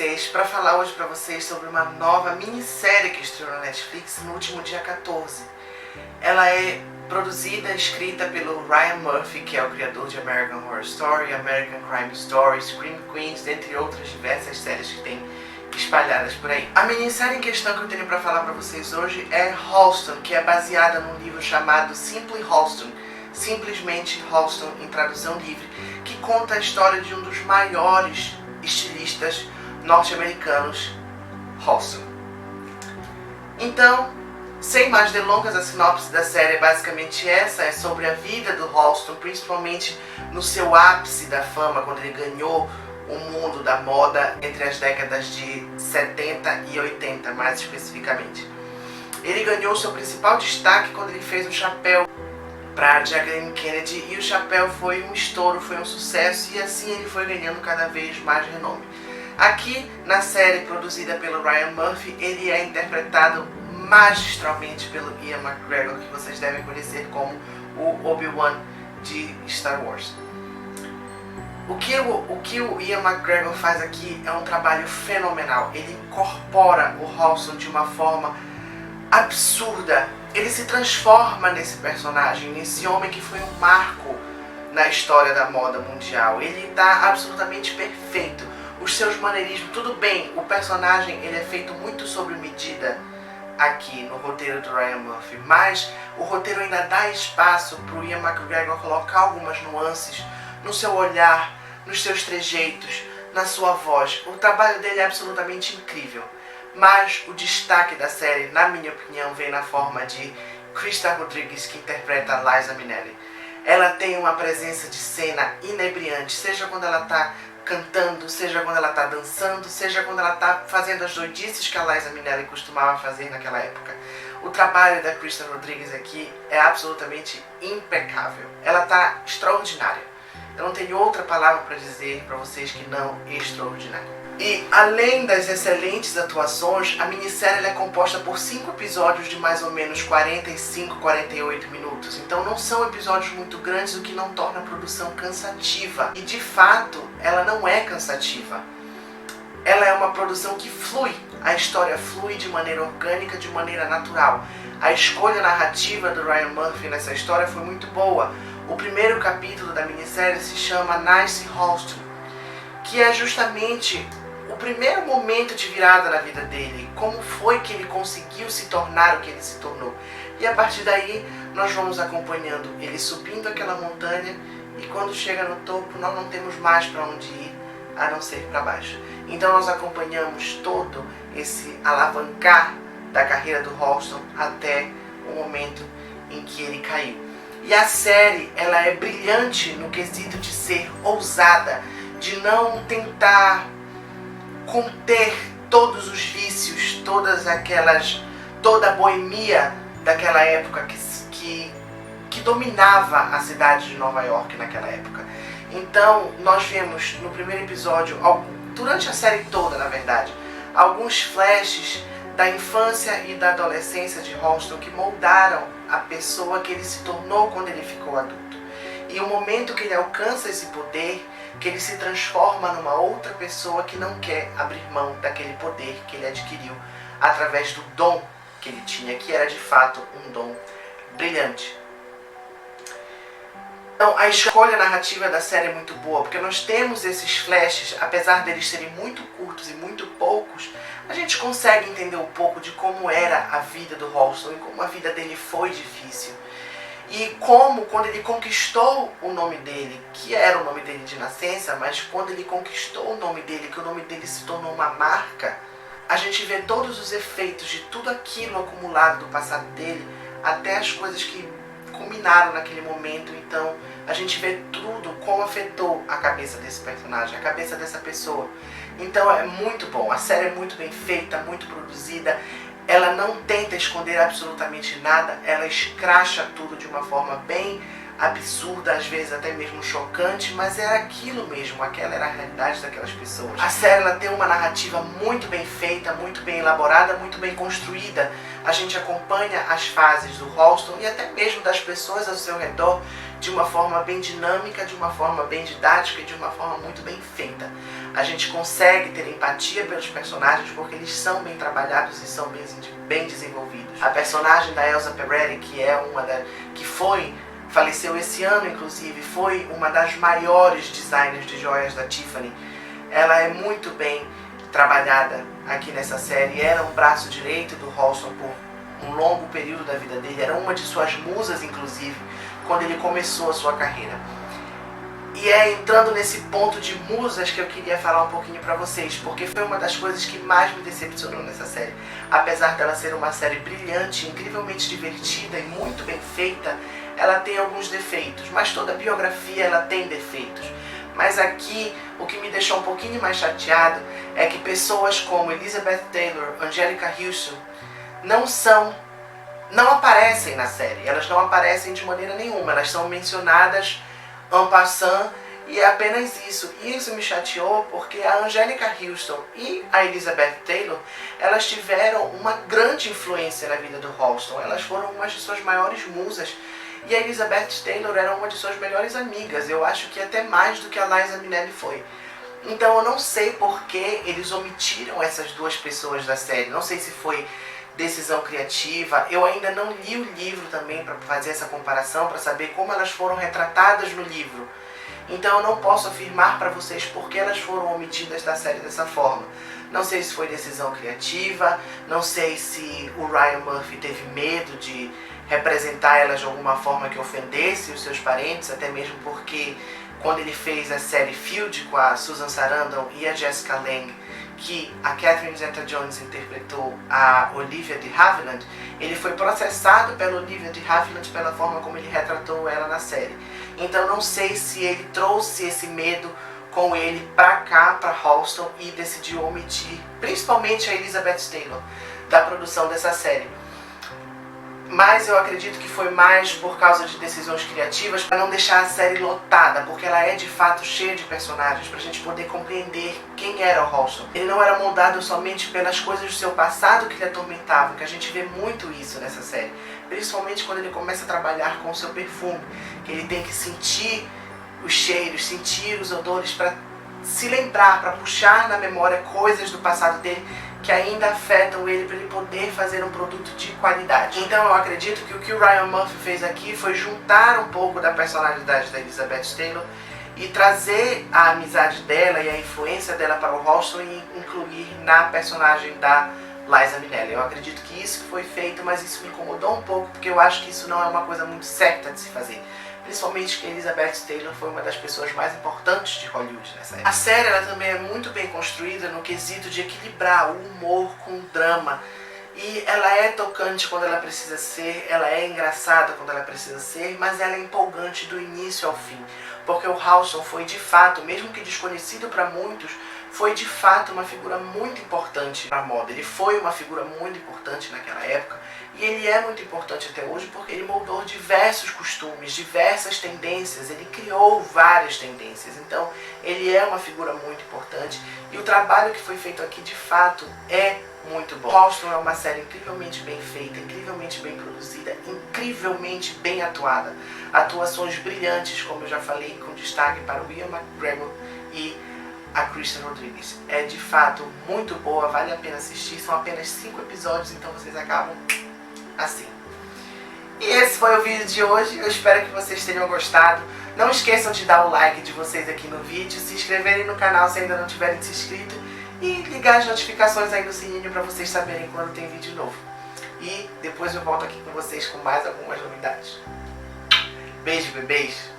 vocês para falar hoje para vocês sobre uma nova minissérie que estreou na Netflix no último dia 14. Ela é produzida e escrita pelo Ryan Murphy, que é o criador de American Horror Story, American Crime Story, Scream Queens, dentre outras diversas séries que tem espalhadas por aí. A minissérie em questão que eu tenho para falar para vocês hoje é Halston, que é baseada num livro chamado Simply Halston, simplesmente Halston em tradução livre, que conta a história de um dos maiores estilistas norte-americanos, Halston. Então, sem mais delongas, a sinopse da série é basicamente essa, é sobre a vida do Halston, principalmente no seu ápice da fama, quando ele ganhou o mundo da moda entre as décadas de 70 e 80, mais especificamente. Ele ganhou seu principal destaque quando ele fez o chapéu para Jacqueline Kennedy, e o chapéu foi um estouro, foi um sucesso, e assim ele foi ganhando cada vez mais renome. Aqui na série produzida pelo Ryan Murphy, ele é interpretado magistralmente pelo Ian McGregor, que vocês devem conhecer como o Obi-Wan de Star Wars. O que o Ian McGregor faz aqui é um trabalho fenomenal. Ele incorpora o Halston de uma forma absurda. Ele se transforma nesse personagem, nesse homem que foi um marco na história da moda mundial. Ele está absolutamente perfeito. Os seus maneirismos, tudo bem, o personagem ele é feito muito sob medida aqui no roteiro do Ryan Murphy, mas o roteiro ainda dá espaço para o Ian McGregor colocar algumas nuances no seu olhar, nos seus trejeitos, na sua voz. O trabalho dele é absolutamente incrível. Mas o destaque da série, na minha opinião, vem na forma de Krysta Rodrigues, que interpreta a Liza Minnelli. Ela tem uma presença de cena inebriante, seja quando ela está cantando, seja quando ela está dançando, seja quando ela está fazendo as doidices que a Liza Minnelli costumava fazer naquela época. O trabalho da Krysta Rodrigues aqui é absolutamente impecável. Ela está extraordinária. Eu não tenho outra palavra para dizer para vocês que não extraordinária. E além das excelentes atuações, a minissérie é composta por 5 episódios de mais ou menos 45, 48 minutos. Então não são episódios muito grandes, o que não torna a produção cansativa. E de fato, ela não é cansativa. Ela é uma produção que flui. A história flui de maneira orgânica, de maneira natural. A escolha narrativa do Ryan Murphy nessa história foi muito boa. O primeiro capítulo da minissérie se chama Nice Halston, que é justamente o primeiro momento de virada na vida dele, como foi que ele conseguiu se tornar o que ele se tornou. E a partir daí nós vamos acompanhando ele subindo aquela montanha, e quando chega no topo nós não temos mais para onde ir a não ser para baixo. Então nós acompanhamos todo esse alavancar da carreira do Halston até o momento em que ele caiu. E a série, ela é brilhante no quesito de ser ousada, de não tentar conter todos os vícios, toda a boemia daquela época que dominava a cidade de Nova York naquela época. Então, nós vemos no primeiro episódio, durante a série toda, na verdade, alguns flashes da infância e da adolescência de Halston que moldaram a pessoa que ele se tornou quando ele ficou adulto. E o momento que ele alcança esse poder, que ele se transforma numa outra pessoa que não quer abrir mão daquele poder que ele adquiriu através do dom que ele tinha, que era de fato um dom brilhante. Então, a escolha narrativa da série é muito boa, porque nós temos esses flashes, apesar deles serem muito curtos e muito poucos, a gente consegue entender um pouco de como era a vida do Halston e como a vida dele foi difícil. E como, quando ele conquistou o nome dele, que era o nome dele de nascença, mas quando ele conquistou o nome dele, que o nome dele se tornou uma marca, a gente vê todos os efeitos de tudo aquilo acumulado do passado dele, até as coisas que culminaram naquele momento. Então a gente vê tudo como afetou a cabeça desse personagem, a cabeça dessa pessoa. Então é muito bom, a série é muito bem feita, muito produzida. Ela não tenta esconder absolutamente nada, ela escracha tudo de uma forma bem absurda, às vezes até mesmo chocante, mas era aquilo mesmo, aquela era a realidade daquelas pessoas. A série ela tem uma narrativa muito bem feita, muito bem elaborada, muito bem construída. A gente acompanha as fases do Halston e até mesmo das pessoas ao seu redor de uma forma bem dinâmica, de uma forma bem didática e de uma forma muito bem feita. A gente consegue ter empatia pelos personagens porque eles são bem trabalhados e são bem desenvolvidos. A personagem da Elsa Peretti, faleceu esse ano inclusive, foi uma das maiores designers de joias da Tiffany. Ela é muito bem trabalhada aqui nessa série, era um braço direito do Halston por um longo período da vida dele, era uma de suas musas inclusive, quando ele começou a sua carreira. E é entrando nesse ponto de musas que eu queria falar um pouquinho pra vocês, porque foi uma das coisas que mais me decepcionou nessa série. Apesar dela ser uma série brilhante, incrivelmente divertida e muito bem feita, ela tem alguns defeitos, mas toda biografia ela tem defeitos. Mas aqui, o que me deixou um pouquinho mais chateado é que pessoas como Elizabeth Taylor, Anjelica Huston, não aparecem na série. Elas não aparecem de maneira nenhuma, elas são mencionadas en passant e é apenas isso. E isso me chateou porque a Anjelica Huston e a Elizabeth Taylor, elas tiveram uma grande influência na vida do Halston. Elas foram umas de suas maiores musas. E a Elizabeth Taylor era uma de suas melhores amigas. Eu acho que até mais do que a Liza Minnelli foi. Então eu não sei por que eles omitiram essas duas pessoas da série. Não sei se foi decisão criativa. Eu ainda não li o livro também para fazer essa comparação, para saber como elas foram retratadas no livro. Então eu não posso afirmar para vocês por que elas foram omitidas da série dessa forma. Não sei se foi decisão criativa, não sei se o Ryan Murphy teve medo de representar elas de alguma forma que ofendesse os seus parentes, até mesmo porque quando ele fez a série Field com a Susan Sarandon e a Jessica Lange, que a Catherine Zeta-Jones interpretou a Olivia de Havilland, ele foi processado pela Olivia de Havilland pela forma como ele retratou ela na série. Então não sei se ele trouxe esse medo com ele pra cá, pra Halston, e decidiu omitir, principalmente a Elizabeth Taylor, da produção dessa série. Mas eu acredito que foi mais por causa de decisões criativas para não deixar a série lotada, porque ela é de fato cheia de personagens, para a gente poder compreender quem era o Halston. Ele não era moldado somente pelas coisas do seu passado que lhe atormentavam, que a gente vê muito isso nessa série. Principalmente quando ele começa a trabalhar com o seu perfume, que ele tem que sentir os cheiros, sentir os odores para se lembrar, para puxar na memória coisas do passado dele que ainda afetam ele, para ele poder fazer um produto de qualidade. Então eu acredito que o Ryan Murphy fez aqui foi juntar um pouco da personalidade da Elizabeth Taylor e trazer a amizade dela e a influência dela para o Halston e incluir na personagem da Liza Minnelli. Eu acredito que isso foi feito, mas isso me incomodou um pouco, porque eu acho que isso não é uma coisa muito certa de se fazer. Principalmente que Elizabeth Taylor foi uma das pessoas mais importantes de Hollywood nessa época. A série ela também é muito bem construída no quesito de equilibrar o humor com o drama. E ela é tocante quando ela precisa ser, ela é engraçada quando ela precisa ser, mas ela é empolgante do início ao fim. Porque o Halston foi de fato, mesmo que desconhecido para muitos, foi de fato uma figura muito importante para a moda. Ele foi uma figura muito importante naquela época e ele é muito importante até hoje porque ele moldou diversos costumes, diversas tendências, ele criou várias tendências. Então ele é uma figura muito importante e o trabalho que foi feito aqui de fato é muito bom. Halston é uma série incrivelmente bem feita, incrivelmente bem produzida, incrivelmente bem atuada. Atuações brilhantes, como eu já falei, com destaque para o Ian McGregor e a Kristen Rodrigues. É de fato muito boa, vale a pena assistir. São apenas 5 episódios, então vocês acabam assim. E esse foi o vídeo de hoje. Eu espero que vocês tenham gostado. Não esqueçam de dar o like de vocês aqui no vídeo, se inscreverem no canal se ainda não tiverem se inscrito e ligar as notificações aí no sininho para vocês saberem quando tem vídeo novo. E depois eu volto aqui com vocês com mais algumas novidades. Beijo, bebês!